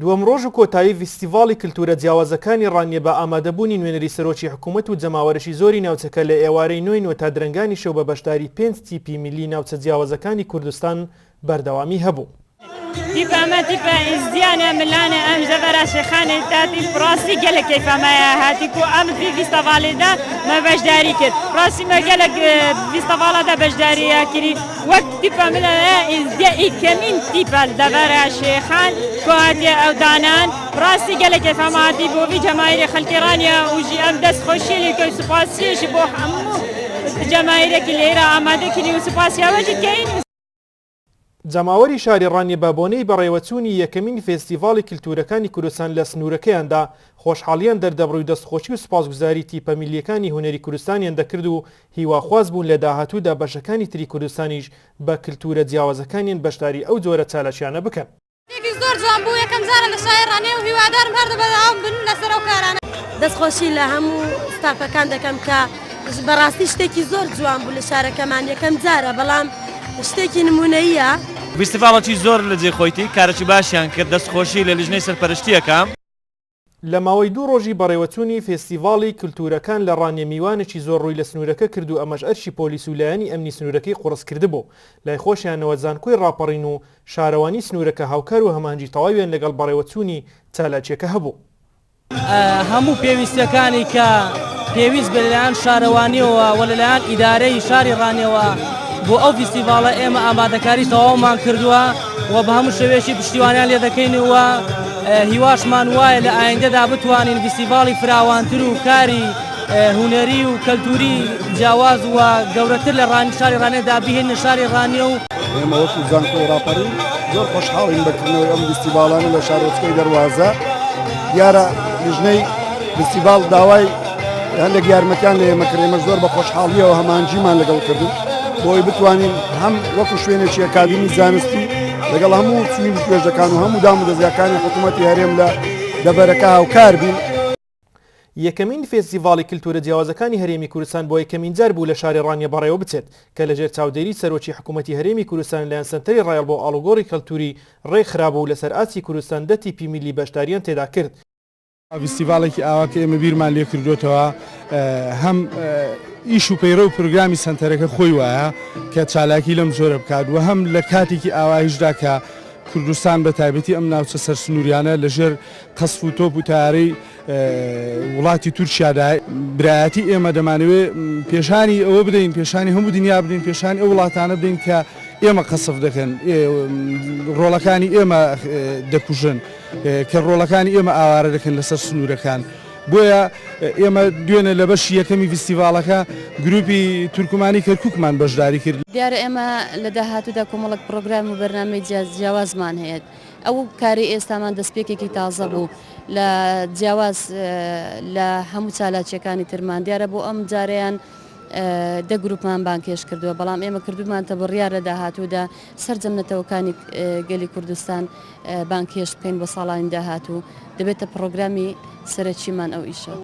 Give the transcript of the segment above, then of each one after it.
دووەم ڕۆژ و کۆتایی فیستیڤاڵی کلتورە جیاوازەکانی ڕانیە بە ئامادەبوونی نوێنەری سەرۆکی حکوومەت و جەماوەرەشی زۆری ناوچەکە لە ئێوارەی نوێی نۆ تا درەنگانی شەو بە بەشداری 5 تیپی میلی ناوچە جیاوازەکانی کوردستان بەردەوامی هەبوو. تیپەمە تیپە ئیزدیانە ملانە ئەم ژەڤەرە شێخانێ تاتی پڕاستی گەلە کەیفەمەیە هاتیک و ئەم فیستیڤاڵێدا مە بەشداری کرد پڕاستی مە گەلک فیستیڤاڵەدا بەشداریە کردی وەک تیپە ملانە ئیزدیا ئیکەمین تیپە دەڤەرە شێخان کۆ هاتیە ئەو دانان پڕاستی گەلە کەیفەمە هاتی بۆ وی جەماهیرە خەڵکیڕانیە وژی ئەم دەست خۆشیە لێکۆی سوپاسیەشی بۆ هەموو جەماهیرێکی لێرە ئامادە کردی و سوپاسیاوەژی کەین. جەماوەری شاری ڕانیە بە بۆنەی بەڕێوەچوونی یەکەمین فێستیڤاڵی کلتورەکانی کوردستان لە سنوورەکەیاندا خۆشحاڵیان دەردەبڕووی دەستخۆشی و سوپاسگوزاری تیپە میلیەکانی هونەری کوردستانیان دەکرد و هیواخواز بوون لە داهاتوودا بەشەکانی تری کوردستانیش بە کلتورە جیاوازەکانیان بەشداری ئەو جۆرە چالەشیانە بکەن. زۆر جوان بوو یەکەم جارە لە شاری ڕانیە و هیوادارم هەر دەبەداوام بن لەسەر ئەو کارانە. دەستخۆشی لە هەموو ستافەکان دەکەم کە بەڕاستی شتێکی زۆر جوان بوو لە شارەکەمان یەکەم جارە بەڵام شتێکی نمونەیە. فیستیڤاڵێکی زۆر لە جێخۆیتی کارێکی باشیان کرد دەستخۆشی لە لیژنەی سەرپەرشتیەکەم. لە ماوەی 2 ڕۆژی بەڕێوەچوونی فێستیڤاڵی کلتورەکان لە ڕانیە میوانێکی زۆر ڕووی لە سنوورەکە کرد و ئەمەش ئەرشی پۆلیس و لایەنی ئەمنی سنوورەکەی قوڕس کردبوو لای خۆشیانەوە زانکۆی ڕاپەڕین و شارەوانی سنوورەکە هاوکار و هەمانجی تەواویان لەگەڵ بەڕێوەچوونی چالاکیەکە هەبوو. هەموو پێویستەکانی کە پێویست بە لەلایەن شارەوانیەوە و لەلایەن ئیدارەی شاری ڕانیەوە بۆ ئەو فیستیڤاڵە ئێمە ئامادەکاری تەواومان کردووە و بە هەموو شێوێکی پشتیوانیان لێ دەکەینەوە هیواشمان وایە لە ئایندەدا بتوانین فیستیڤاڵی فراوانتر و کاری هونەری و کەلتوری جیاواز و گەورەتر لە شاری ڕانیەدا بهێنە شاری ڕانیە و ئێمە وەکو زانکۆی ڕاپەڕی زۆر خۆشحاڵین بەکردنەوەی ئەم فیستیڤاڵانە لە شارۆچکەی دەروازە. دیارە لیژنەی فیستیڤاڵ داوای هەندێک یارمەتیان لە ئێمە کرد، ئێمە زۆر بە خۆشحاڵیەوە هەمانجیمان لەگەڵ کردن بۆی بتوانین هەم وەکو شوێنێکی ئەکادمی زانستی لەگەڵ هەموو چوین توێژەکان و هەموو دام و دەستگاکانی حکوومەتی هەرێم لە دەبەرەکە هاوکار بین. یەکەمین فێستیڤاڵی کلتورە جیاوازەکانی هەرێمی کوردستان بۆ یەکەمین جار بوو لە شاری ڕانیە بەڕێوە بچێت کە لەژێر چاودێری سەرۆکی حکوومەتی هەرێمی کوردستان لەلایەن سەنتەری ڕایەڵ بۆ ئاڵوگۆڕی کەلتوری ڕێکخرابە و لەسەر ئاچی کوردستان 10 تیپی میلی بەشداریان تێدا کرد. فیستیڤاڵێکی ئاوا کە ئێمە بیرمان لێ کردوێتەوە هەم ئیش و پەیڕە و پروگرامی سنتەرەکە خۆی وایە کە چالاکی لەم زۆرە بکات و هەم لە کاتێکی ئاوایشدا کە کوردستان بە تایبەتی ئەم ناوچە سەر سنووریانە لەژێر قەسف و تۆپ و تارەی وڵاتی تورکیادا برایەتی ئێمە دەمانەوێت پێشانی ئەوە بدەین، پێشانی هەموو دنیا بدەین، پێشانی ئەو وڵاتانە بدەین کە ئێمە قەسف دەکەن، ڕۆڵەکانی ئێمە دەکوژن، کە ڕۆڵەکانی ئێمە ئاوارە دەکەن لەسەر سنوورەکان. بۆیە ئێمە دوێنە لە بەشی یەکەمی فیستیڤاڵەکە گروپی تورکمانی کەرکووکمان بەشداری کرد. دیارە ئێمە لە داهاتوودا کۆمەڵک پرۆگرام و بەرنامەی جیاوازمان هەیە. ئەو کاری ئێستامان دەستپێکێکی تازە بوو لە جیاواز لە هەموو چالاکیەکانی ترمان. دیارە بۆ ئەم جارەیان 10 گروپمان بانکێش کردووە، بەڵام ئێمە کردومانتە بڕیار لە داهاتوودا سەرجەمنەتەوەکانی گەلی کوردستان بانکێش بکەین بۆ ساڵانی داهاتوو دەبێتە پرۆگرامی سەرەکیمان ئەو ئیشە.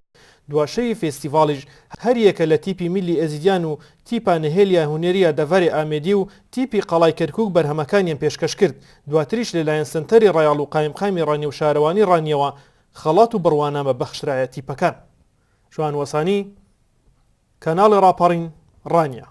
دواشەی فێستیڤاڵیش هەر یەکە لە تیپی میلی ئەزیدیان و تیپە نهێلیا هونێریە دەڤەری ئامێدی و تیپی قەڵای کەرکووک بەرهەمەکانیان پێشکەش کرد. دواتریش لەلایەن سنتەری ڕایاڵ و قایمقامی ڕانی و شارەوانی ڕانیەوە خەڵات و بڕوانامە بەخشرایە تیپەکان. شوان وەسانی کەناڵی ڕاپەڕین ڕانیە.